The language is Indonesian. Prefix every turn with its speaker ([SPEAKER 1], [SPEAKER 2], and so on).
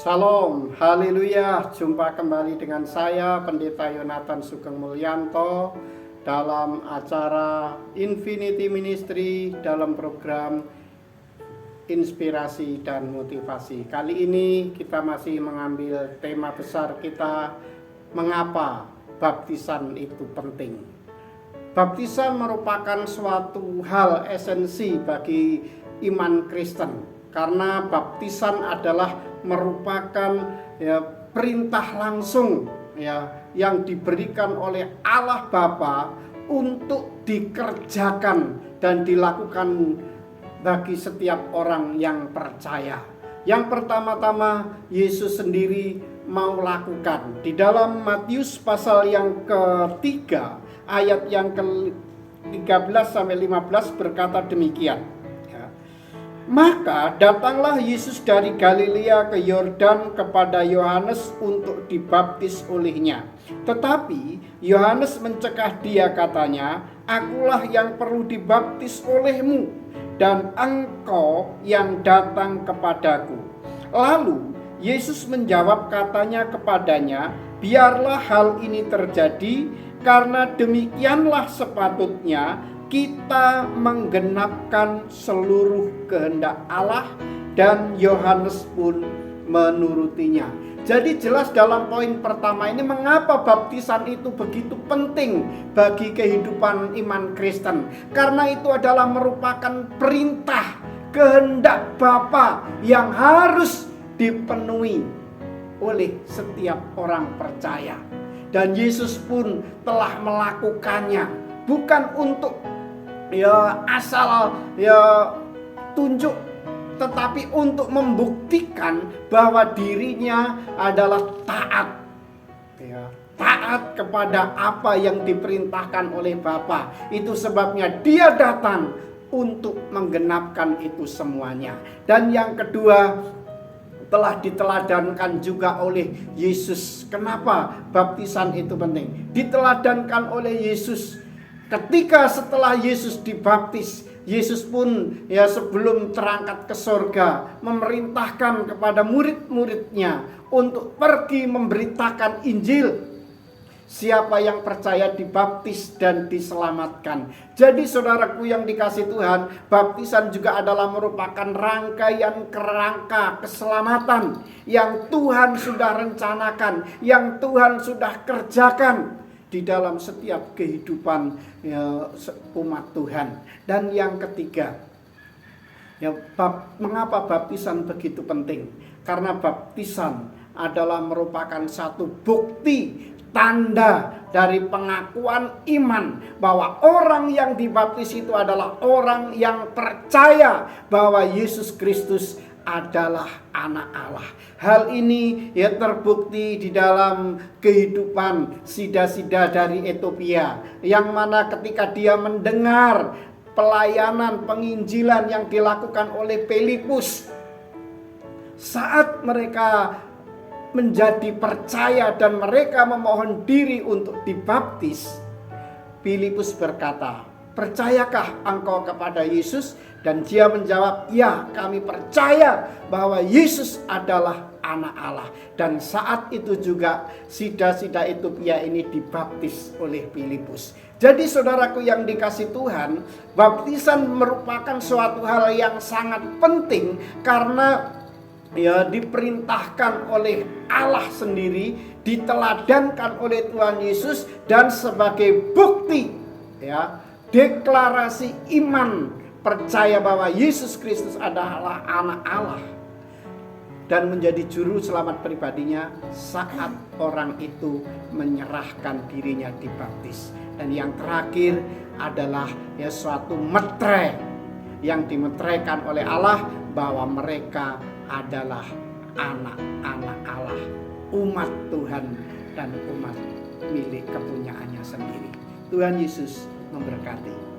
[SPEAKER 1] Salam, haleluya. Jumpa kembali dengan saya Pendeta Yonatan Sugeng Mulyanto dalam acara Infinity Ministry dalam program Inspirasi dan Motivasi. Kali ini kita masih mengambil tema besar kita, mengapa baptisan itu penting. Baptisan merupakan suatu hal esensi bagi iman Kristen, karena baptisan adalah merupakan perintah langsung yang diberikan oleh Allah Bapa untuk dikerjakan dan dilakukan bagi setiap orang yang percaya. Yang pertama-tama Yesus sendiri mau lakukan. Di dalam Matius pasal yang ketiga ayat yang ke-13-15 berkata demikian. Maka datanglah Yesus dari Galilea ke Yordan kepada Yohanes untuk dibaptis olehnya. Tetapi Yohanes mencegah dia, katanya, "Akulah yang perlu dibaptis olehmu, dan engkau yang datang kepadaku." Lalu Yesus menjawab, katanya kepadanya, "Biarlah hal ini terjadi, karena demikianlah sepatutnya kita menggenapkan seluruh kehendak Allah." Dan Yohanes pun menurutinya. Jadi jelas dalam poin pertama ini, mengapa baptisan itu begitu penting bagi kehidupan iman Kristen. Karena itu adalah merupakan perintah kehendak Bapa yang harus dipenuhi oleh setiap orang percaya. Dan Yesus pun telah melakukannya, bukan untuk asal tunjuk, tetapi untuk membuktikan bahwa dirinya adalah taat kepada apa yang diperintahkan oleh Bapa. Itu sebabnya dia datang untuk menggenapkan itu semuanya. Dan yang kedua, telah diteladankan juga oleh Yesus. Kenapa baptisan itu penting? Diteladankan oleh Yesus. Ketika setelah Yesus dibaptis, Yesus pun sebelum terangkat ke sorga memerintahkan kepada murid-muridnya untuk pergi memberitakan Injil. Siapa yang percaya dibaptis dan diselamatkan. Jadi saudaraku yang dikasih Tuhan, baptisan juga adalah merupakan rangkaian kerangka keselamatan yang Tuhan sudah rencanakan, yang Tuhan sudah kerjakan di dalam setiap kehidupan umat Tuhan. Dan yang ketiga, mengapa baptisan begitu penting? Karena baptisan adalah merupakan satu bukti, tanda dari pengakuan iman bahwa orang yang dibaptis itu adalah orang yang percaya bahwa Yesus Kristus adalah anak Allah. Hal ini terbukti di dalam kehidupan Sida-Sida dari Ethiopia, yang mana ketika dia mendengar pelayanan penginjilan yang dilakukan oleh Filipus, saat mereka menjadi percaya dan mereka memohon diri untuk dibaptis, Filipus berkata, "Percayakah engkau kepada Yesus?" Dan dia menjawab, "Ya, kami percaya bahwa Yesus adalah anak Allah." Dan saat itu juga Sida-Sida Ethiopia ini dibaptis oleh Filipus. Jadi saudaraku yang dikasih Tuhan, baptisan merupakan suatu hal yang sangat penting, karena diperintahkan oleh Allah sendiri, diteladankan oleh Tuhan Yesus, dan sebagai bukti deklarasi iman percaya bahwa Yesus Kristus adalah anak Allah dan menjadi juru selamat pribadinya saat orang itu menyerahkan dirinya dibaptis. Dan yang terakhir adalah suatu metre yang dimetrekan oleh Allah bahwa mereka adalah anak-anak Allah, umat Tuhan dan umat milik kepunyaannya sendiri. Tuhan Yesus memberkati.